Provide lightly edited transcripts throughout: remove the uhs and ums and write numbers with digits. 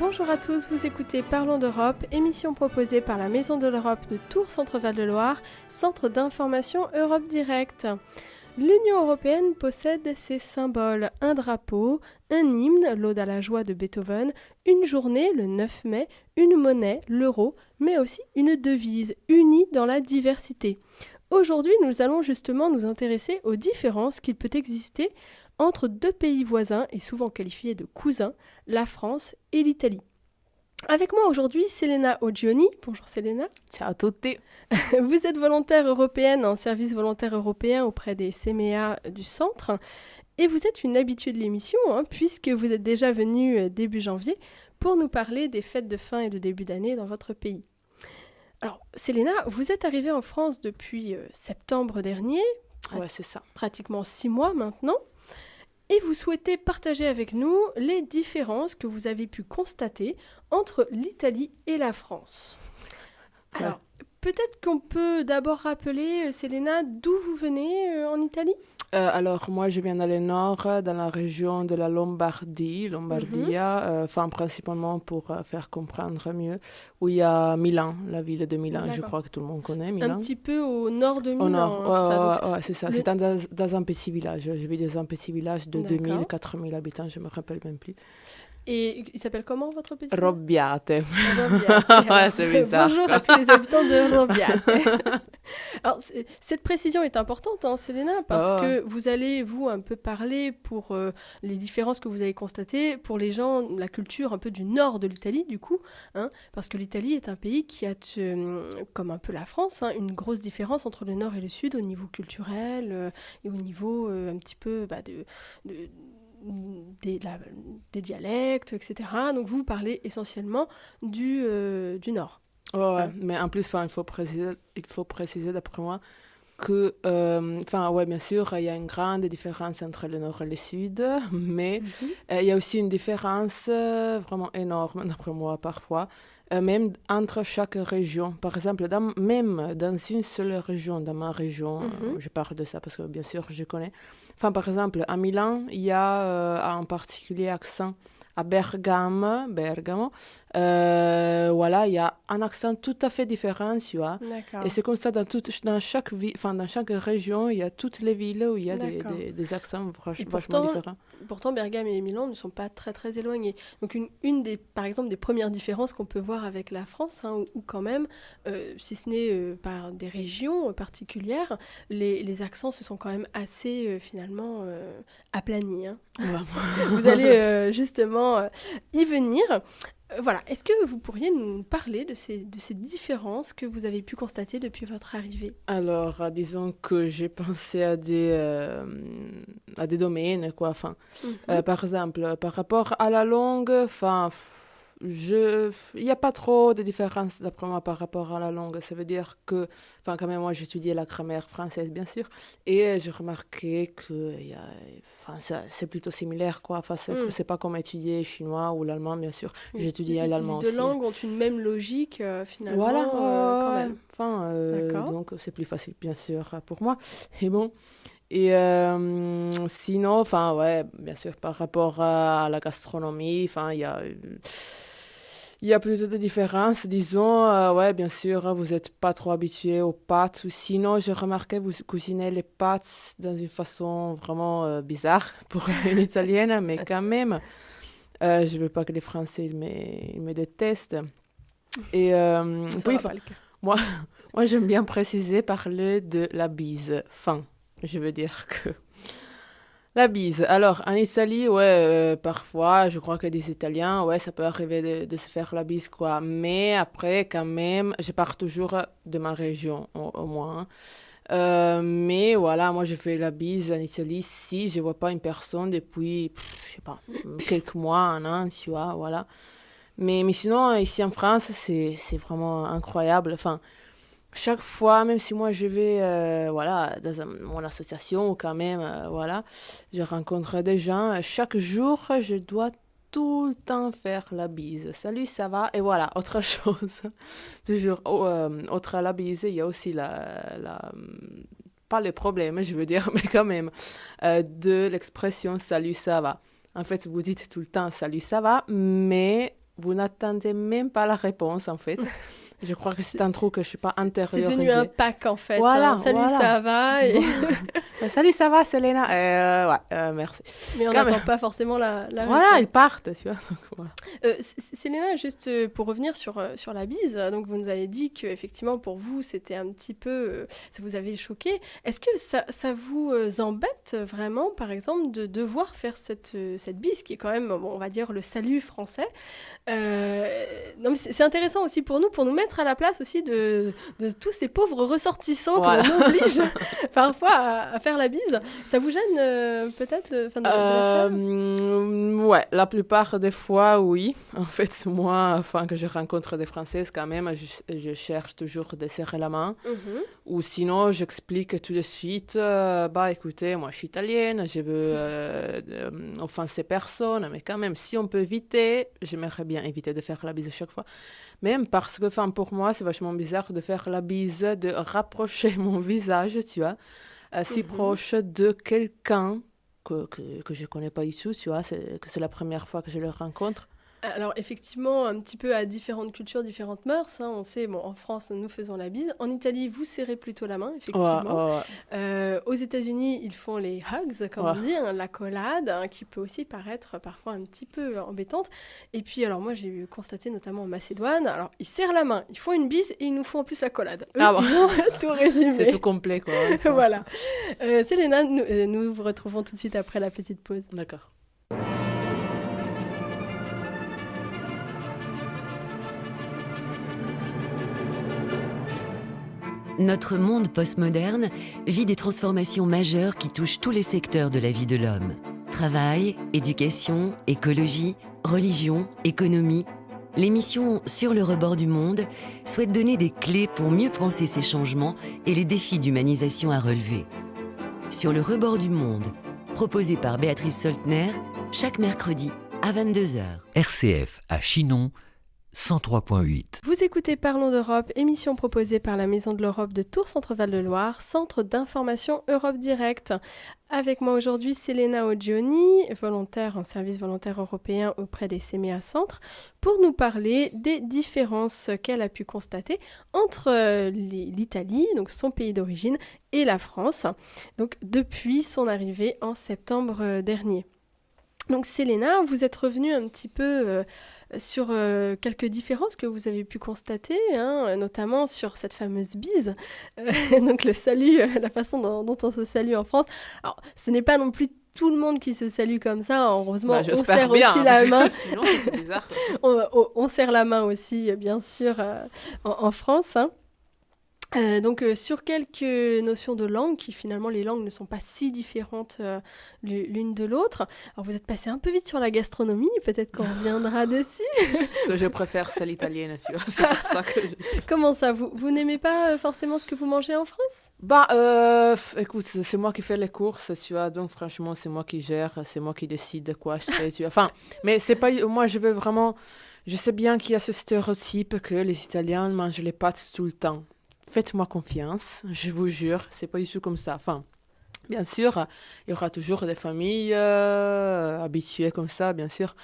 Bonjour à tous, vous écoutez Parlons d'Europe, émission proposée par la Maison de l'Europe de Tours Centre-Val de Loire, centre d'information Europe Direct. L'Union européenne possède ses symboles, un drapeau, un hymne, l'Ode à la joie de Beethoven, une journée, le 9 mai, une monnaie, l'euro, mais aussi une devise, unie dans la diversité. Aujourd'hui, nous allons justement nous intéresser aux différences qu'il peut exister entre deux pays voisins et souvent qualifiés de cousins, la France et l'Italie. Avec moi aujourd'hui, Selena Oggioni. Bonjour Selena. Ciao a tutti. Vous êtes volontaire européenne en service volontaire européen auprès des CMEA du centre et vous êtes une habituée de l'émission puisque vous êtes déjà venue début janvier pour nous parler des fêtes de fin et de début d'année dans votre pays. Alors Selena, vous êtes arrivée en France depuis septembre dernier. Ouais, c'est ça. Pratiquement 6 mois maintenant. Et vous souhaitez partager avec nous les différences que vous avez pu constater entre l'Italie et la France. Alors, peut-être qu'on peut d'abord rappeler, Selena, d'où vous venez en Italie ? Alors, moi, je viens dans le nord, dans la région de la Lombardia, principalement pour faire comprendre mieux, où il y a Milan, la ville de Milan. D'accord. Je crois que tout le monde connaît Milan. Un petit peu au nord de Milan. Au nord, ça, c'est ça. C'est dans un petit village. Je vis dans un petit village de 2000, 4000 habitants, je ne me rappelle même plus. Et il s'appelle comment votre petit village ? Robbiate. Ouais, c'est bizarre. Bonjour à tous les habitants de Robbiate. Alors, cette précision est importante, Selena, parce que vous allez, vous, un peu parler pour les différences que vous avez constatées, pour les gens, la culture un peu du nord de l'Italie, du coup, parce que l'Italie est un pays qui a, comme un peu la France, une grosse différence entre le nord et le sud au niveau culturel et au niveau un petit peu des dialectes, etc. Donc vous parlez essentiellement du nord. Ouais, mais en plus, il faut préciser d'après moi que, bien sûr, il y a une grande différence entre le nord et le sud, mais il y a aussi une différence vraiment énorme, d'après moi, parfois, même entre chaque région. Par exemple, même dans une seule région, dans ma région, je parle de ça parce que, bien sûr, je connais. Par exemple, à Milan, il y a un particulier accent. À Bergamo, il y a un accent tout à fait différent, tu vois. D'accord. Et c'est comme ça dans chaque région, il y a toutes les villes où il y a des accents vachement différents. Pourtant, Bergame et Milan ne sont pas très très éloignés. Donc une des, par exemple, des premières différences qu'on peut voir avec la France, où quand même, si ce n'est par des régions particulières, les accents se sont quand même assez finalement aplanis. Vous allez justement y venir. Voilà. Est-ce que vous pourriez nous parler de ces différences que vous avez pu constater depuis votre arrivée ? Alors, disons que j'ai pensé à des domaines, quoi. Par exemple, par rapport à la langue, il n'y a pas trop de différence d'après moi par rapport à la langue. Ça veut dire que, quand même, moi j'étudiais la grammaire française, bien sûr, et j'ai remarqué que c'est plutôt similaire, quoi. C'est pas comme étudier chinois ou l'allemand, bien sûr. J'étudiais l'allemand aussi. Les deux langues ont une même logique, finalement, quand même. Donc c'est plus facile, bien sûr, pour moi. Et bon. Et sinon, bien sûr, par rapport à la gastronomie, il y a plus de différences, disons. Bien sûr, vous n'êtes pas trop habitué aux pâtes. Ou sinon, j'ai remarqué, vous cuisinez les pâtes dans une façon vraiment bizarre pour une Italienne, mais quand même, je ne veux pas que les Français ils me détestent. Et moi, j'aime bien parler de la bise. Je veux dire que la bise. Alors, en Italie, parfois, je crois que des Italiens, ça peut arriver de se faire la bise, quoi. Mais après, quand même, je pars toujours de ma région, au moins. Mais voilà, moi, je fais la bise en Italie si je ne vois pas une personne depuis, je sais pas, quelques mois, un an, tu vois, voilà. Mais sinon, ici en France, c'est vraiment incroyable. Chaque fois, même si moi je vais dans mon association, quand même, je rencontre des gens, chaque jour, je dois tout le temps faire la bise. Salut, ça va? Et voilà, autre chose. Toujours, autre à la bise, il y a aussi pas le problème, je veux dire, mais quand même, de l'expression salut, ça va. En fait, vous dites tout le temps salut, ça va, mais vous n'attendez même pas la réponse, en fait. Je crois que c'est un truc que je ne suis pas intériorisée. C'est devenu un pack, en fait. Voilà, Salut, voilà. ça va et... Salut, ça va, Selena? Merci. Mais on n'attend pas forcément la Voilà, réponse. ils partent, tu vois. Donc, voilà. Selena, juste pour revenir sur la bise, donc vous nous avez dit qu'effectivement pour vous c'était un petit peu, ça vous avait choqué. Est-ce que ça vous embête vraiment, par exemple, de devoir faire cette bise qui est quand même, bon, on va dire, le salut français? Non, mais c'est intéressant aussi pour nous mettre à la place aussi de tous ces pauvres ressortissants Voilà. qu'on oblige parfois à faire la bise. Ça vous gêne peut-être de la faire? Ouais, la plupart des fois, oui. En fait, moi, que je rencontre des Françaises, quand même, je cherche toujours de serrer la main. Mhm. Ou sinon, j'explique tout de suite, écoutez, moi, je suis italienne, je veux offenser personne, mais quand même, si on peut éviter, j'aimerais bien éviter de faire la bise à chaque fois. Même parce que, pour moi, c'est vachement bizarre de faire la bise, de rapprocher mon visage, tu vois, si proche de quelqu'un que je ne connais pas du tout, tu vois, que c'est la première fois que je le rencontre. Alors effectivement, un petit peu à différentes cultures, différentes mœurs, hein, on sait, bon, en France, nous faisons la bise. En Italie, vous serrez plutôt la main, effectivement. Aux États-Unis, ils font les hugs, comme on dit, hein, l'accolade, hein, qui peut aussi paraître parfois un petit peu embêtante. Et puis, alors moi, j'ai constaté notamment en Macédoine, alors ils serrent la main, ils font une bise et ils nous font en plus l'accolade. Eux, ils ont tout résumé. C'est tout complet, quoi. Voilà. Selena, nous vous retrouvons tout de suite après la petite pause. D'accord. Notre monde postmoderne vit des transformations majeures qui touchent tous les secteurs de la vie de l'homme. Travail, éducation, écologie, religion, économie. L'émission Sur le rebord du monde souhaite donner des clés pour mieux penser ces changements et les défis d'humanisation à relever. Sur le rebord du monde, proposé par Béatrice Soltner, chaque mercredi à 22h. RCF à Chinon, 103.8. Vous écoutez Parlons d'Europe, émission proposée par la Maison de l'Europe de Tours Centre-Val-de-Loire, centre d'information Europe Direct. Avec moi aujourd'hui, Selena Oggioni, volontaire en service volontaire européen auprès des CMEA Centre, pour nous parler des différences qu'elle a pu constater entre l'Italie, donc son pays d'origine, et la France, donc depuis son arrivée en septembre dernier. Donc Selena, vous êtes revenue un petit peu sur quelques différences que vous avez pu constater, hein, notamment sur cette fameuse bise, donc le salut, la façon dont on se salue en France. Alors, ce n'est pas non plus tout le monde qui se salue comme ça, heureusement, on serre bien, aussi la main. Sinon, c'est bizarre. on serre la main aussi, bien sûr, en France, hein. Donc sur quelques notions de langue, qui finalement les langues ne sont pas si différentes l'une de l'autre. Alors vous êtes passé un peu vite sur la gastronomie, peut-être qu'on reviendra dessus. Parce que je préfère celle italienne, tu vois, c'est pour ça que Comment ça, vous n'aimez pas forcément ce que vous mangez en France? Écoute, c'est moi qui fais les courses, tu vois, donc franchement c'est moi qui gère, c'est moi qui décide de quoi acheter, tu vois. Enfin, mais c'est pas, moi je veux vraiment, je sais bien qu'il y a ce stéréotype que les Italiens mangent les pâtes tout le temps. Faites-moi confiance, je vous jure, c'est pas du tout comme ça. Enfin, bien sûr, il y aura toujours des familles habituées comme ça, bien sûr.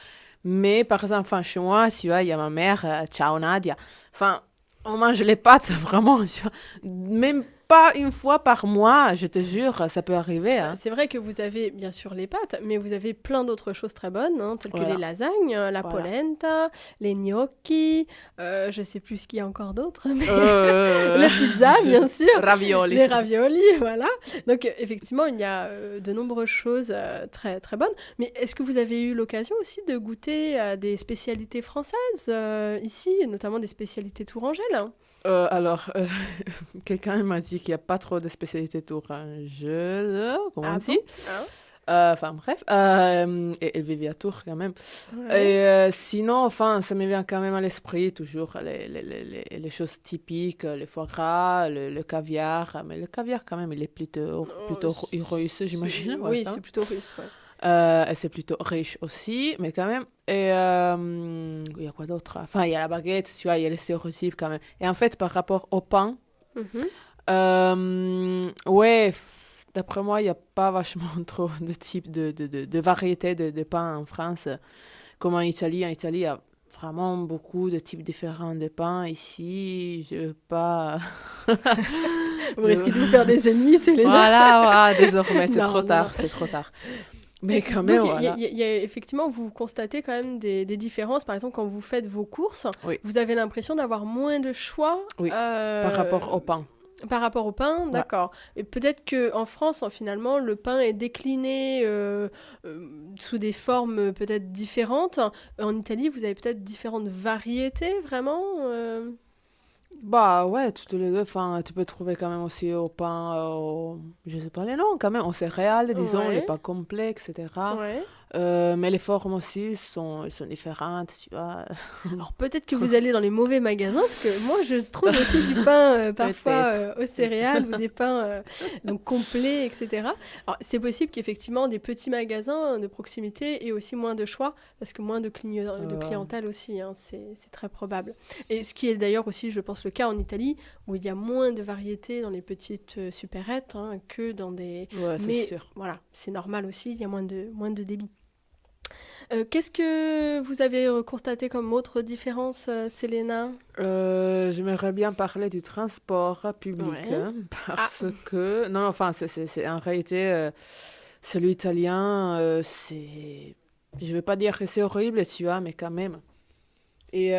Mais par exemple, chez moi, tu vois, il y a ma mère, ciao Nadia. Enfin, on mange les pâtes vraiment, tu vois, même pas une fois par mois, je te jure, ça peut arriver. Hein. C'est vrai que vous avez bien sûr les pâtes, mais vous avez plein d'autres choses très bonnes, hein, telles que les lasagnes, la polenta, les gnocchi, je sais plus ce qu'il y a encore d'autre, mais la pizza, bien sûr. Ravioli. Les ravioli, voilà. Donc effectivement, il y a de nombreuses choses très, très bonnes. Mais est-ce que vous avez eu l'occasion aussi de goûter à des spécialités françaises ici, notamment des spécialités tourangelles, hein? Quelqu'un m'a dit qu'il n'y a pas trop de spécialités tourangelles, comment on dit? Enfin bref, et elle vivait à Tours quand même. Ouais. Et sinon, enfin, ça me vient quand même à l'esprit toujours les choses typiques, les foie gras, le caviar. Mais le caviar quand même, il est plutôt russe, j'imagine. Oui, c'est plutôt russe, ouais. Et c'est plutôt riche aussi, mais quand même. Et il y a quoi d'autre? Enfin, il y a la baguette, tu vois, il y a les stéréotypes quand même. Et en fait, par rapport au pain, d'après moi, il n'y a pas vachement trop de types de variétés de pain en France. Comme en Italie. En Italie, il y a vraiment beaucoup de types différents de pain. Ici, je veux pas... Vous risquez de vous faire des ennemis, Célena. Voilà, désormais, c'est Non, trop non, tard, non. c'est trop tard. Mais quand même, Donc, voilà. il y a effectivement, vous constatez quand même des différences. Par exemple, quand vous faites vos courses, Oui. vous avez l'impression d'avoir moins de choix Oui, par rapport au pain. Par rapport au pain, d'accord. Et peut-être qu'en France, finalement, le pain est décliné sous des formes peut-être différentes. En Italie, vous avez peut-être différentes variétés, vraiment Bah ouais, toutes les deux. Enfin, tu peux trouver quand même aussi au pain, je sais pas les noms, quand même, aux céréales, disons, Ouais. les pains complets, etc. Ouais. Mais les formes aussi sont différentes, tu vois. Alors peut-être que vous allez dans les mauvais magasins, parce que moi je trouve aussi du pain parfois aux céréales ou des pains donc complets, etc. Alors c'est possible qu'effectivement des petits magasins de proximité aient aussi moins de choix, parce que moins de clientèle aussi, hein, c'est très probable. Et ce qui est d'ailleurs aussi, je pense, le cas en Italie, où il y a moins de variétés dans les petites supérettes que dans des... Ouais, c'est Mais sûr. voilà, c'est normal aussi, il y a moins de débit. Qu'est-ce que vous avez constaté comme autre différence, Célena? J'aimerais bien parler du transport public, Ouais. hein, parce que... Non, enfin, en réalité, celui italien, c'est... Je vais pas dire que c'est horrible, tu vois, mais quand même. Et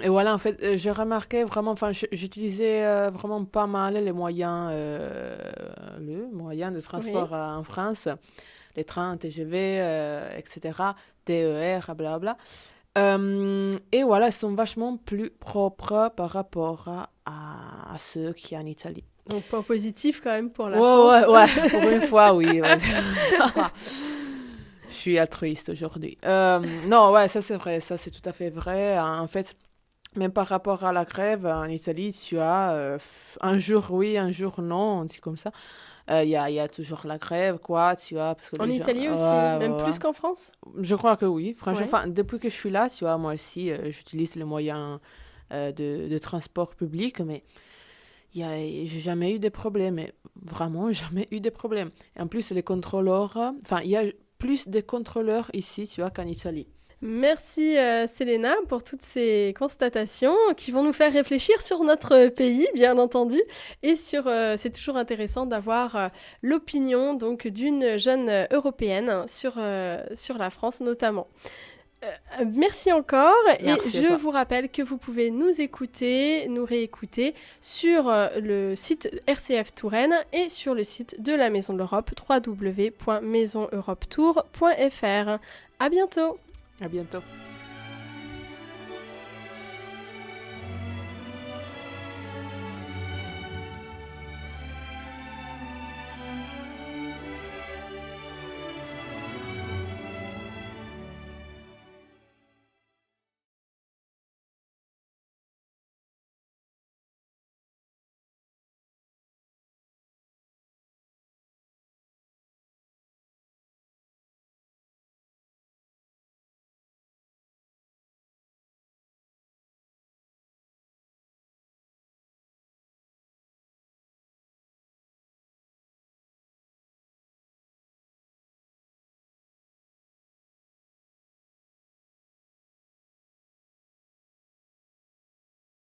voilà, en fait, j'ai remarqué vraiment... Enfin, j'utilisais vraiment pas mal les moyens de transport Oui. en France. Les trains, TGV, etc., TER, blablabla. Et voilà, ils sont vachement plus propres par rapport à ceux qui y a en Italie. Donc point positif quand même pour la Ouais, France. ouais, pour une fois, oui. Ouais. Je suis altruiste aujourd'hui. Non, ouais, ça c'est vrai, ça c'est tout à fait vrai. En fait, même par rapport à la grève, en Italie, tu as un jour oui, un jour non, on dit comme ça. Il y a toujours la grève, quoi, tu vois. Parce que En les gens... Italie aussi, Ouais, même ouais, plus ouais. qu'en France? Je crois que oui, franchement. Ouais. Enfin, depuis que je suis là, tu vois, moi aussi, j'utilise les moyens de transport public, mais j'ai jamais eu de problèmes, mais vraiment jamais eu de problèmes. Et en plus, les contrôleurs, enfin, il y a plus de contrôleurs ici, tu vois, qu'en Italie. Merci Célena pour toutes ces constatations qui vont nous faire réfléchir sur notre pays, bien entendu, et c'est toujours intéressant d'avoir l'opinion donc d'une jeune européenne sur la France notamment. Merci encore. Merci Et à je toi. vous rappelle que vous pouvez nous écouter, nous réécouter sur le site RCF Touraine et sur le site de la Maison de l'Europe, www.maisoneuropetour.fr. À bientôt. À bientôt.